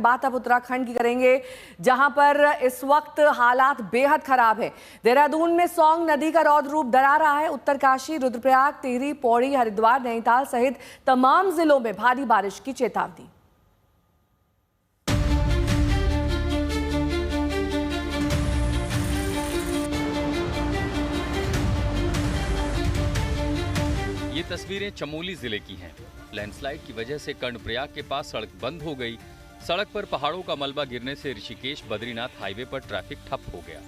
बात अब उत्तराखंड की करेंगे, जहां पर इस वक्त हालात बेहद खराब है। देहरादून में सौंग नदी का रौद्र रूप डरा रहा है। उत्तरकाशी, रुद्रप्रयाग, टिहरी, पौड़ी, हरिद्वार, नैनीताल सहित तमाम जिलों में भारी बारिश की चेतावनी। ये तस्वीरें चमोली जिले की हैं। लैंडस्लाइड की वजह से कर्णप्रयाग के पास सड़क बंद हो गई। सड़क पर पहाड़ों का मलबा गिरने से ऋषिकेश बद्रीनाथ हाईवे पर ट्रैफिक ठप हो गया।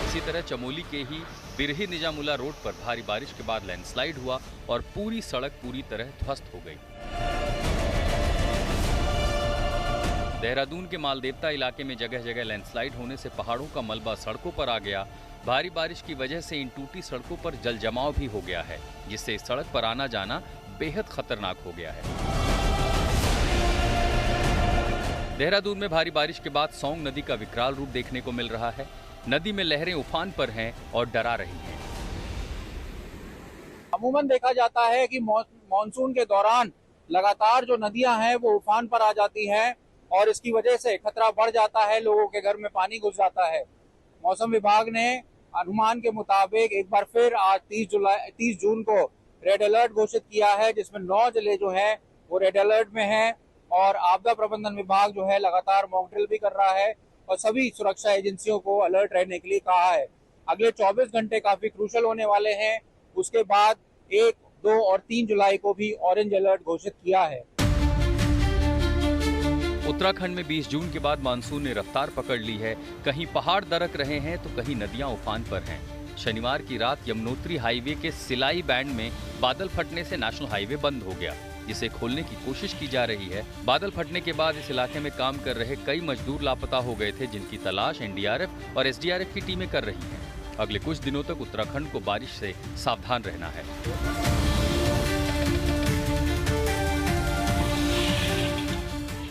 इसी तरह चमोली के ही बिरही निजामुला रोड पर भारी बारिश के बाद लैंडस्लाइड हुआ और पूरी सड़क पूरी तरह ध्वस्त हो गई। देहरादून के मालदेवता इलाके में जगह जगह लैंडस्लाइड होने से पहाड़ों का मलबा सड़कों पर आ गया। भारी बारिश की वजह से इन टूटी सड़कों पर जल जमाव भी हो गया है, जिससे इस सड़क पर आना जाना बेहद खतरनाक हो गया है। देहरादून में भारी बारिश के बाद सौंग नदी का विकराल रूप देखने को मिल रहा है। नदी में लहरें उफान पर हैं और डरा रही हैं। अमूमन देखा जाता है कि मॉनसून के दौरान लगातार जो नदियां हैं वो उफान पर आ जाती हैं और इसकी वजह से खतरा बढ़ जाता है, लोगों के घर में पानी घुस जाता है। मौसम विभाग ने अनुमान के मुताबिक एक बार फिर आज 30 जून को रेड अलर्ट घोषित किया है, जिसमें 9 जिले जो हैं वो रेड अलर्ट में हैं और आपदा प्रबंधन विभाग जो है लगातार मॉक ड्रिल भी कर रहा है और सभी सुरक्षा एजेंसियों को अलर्ट रहने के लिए कहा है। अगले 24 घंटे काफी क्रूशल होने वाले हैं। उसके बाद 1, 2 और 3 जुलाई को भी ऑरेंज अलर्ट घोषित किया है। उत्तराखंड में 20 जून के बाद मानसून ने रफ्तार पकड़ ली है। कहीं पहाड़ दरक रहे हैं तो कहीं नदियां उफान पर हैं। शनिवार की रात यमुनोत्री हाईवे के सिलाई बैंड में बादल फटने से नेशनल हाईवे बंद हो गया, जिसे खोलने की कोशिश की जा रही है। बादल फटने के बाद इस इलाके में काम कर रहे कई मजदूर लापता हो गए थे, जिनकी तलाश एनडीआरएफ और एसडीआरएफ की टीमें कर रही हैं। अगले कुछ दिनों तक उत्तराखंड को बारिश से सावधान रहना है।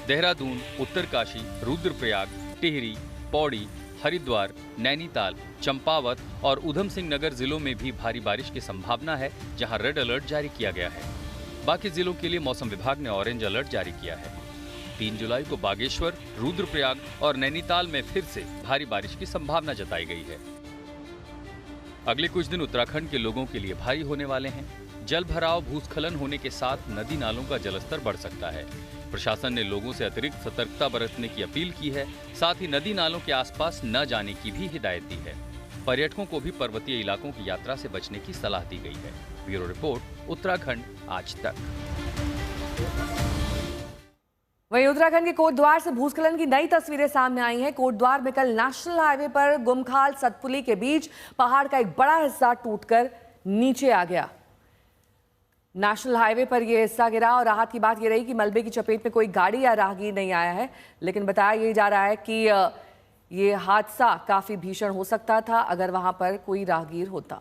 देहरादून, उत्तरकाशी, रुद्रप्रयाग, टिहरी, पौड़ी, हरिद्वार, नैनीताल, चंपावत और उधम सिंह नगर जिलों में भी भारी बारिश की संभावना है, जहां रेड अलर्ट जारी किया गया है। बाकी जिलों के लिए मौसम विभाग ने ऑरेंज अलर्ट जारी किया है। 3 जुलाई को बागेश्वर, रुद्रप्रयाग और नैनीताल में फिर से भारी बारिश की संभावना जताई गई है। अगले कुछ दिन उत्तराखंड के लोगों के लिए भारी होने वाले हैं। जल भराव, भूस्खलन होने के साथ नदी नालों का जलस्तर बढ़ सकता है। प्रशासन ने लोगों से अतिरिक्त सतर्कता बरतने की अपील की है। साथ ही नदी नालों के आसपास न जाने की भी हिदायत दी है। पर्यटकों को भी पर्वतीय इलाकों की यात्रा से बचने की सलाह दी गई है। ब्यूरो रिपोर्ट, उत्तराखंड आज तक। वहीं उत्तराखंड के कोटद्वार से भूस्खलन की नई तस्वीरें सामने आई हैं। कोटद्वार में कल नेशनल हाईवे पर गुमखाल सतपुली के बीच पहाड़ का एक बड़ा हिस्सा टूटकर नीचे आ गया। नेशनल हाईवे पर यह हिस्सा गिरा और राहत की बात यह रही कि मलबे की चपेट में कोई गाड़ी या राहगीर नहीं आया है, लेकिन बताया यह जा रहा है कि यह हादसा काफी भीषण हो सकता था अगर वहां पर कोई राहगीर होता।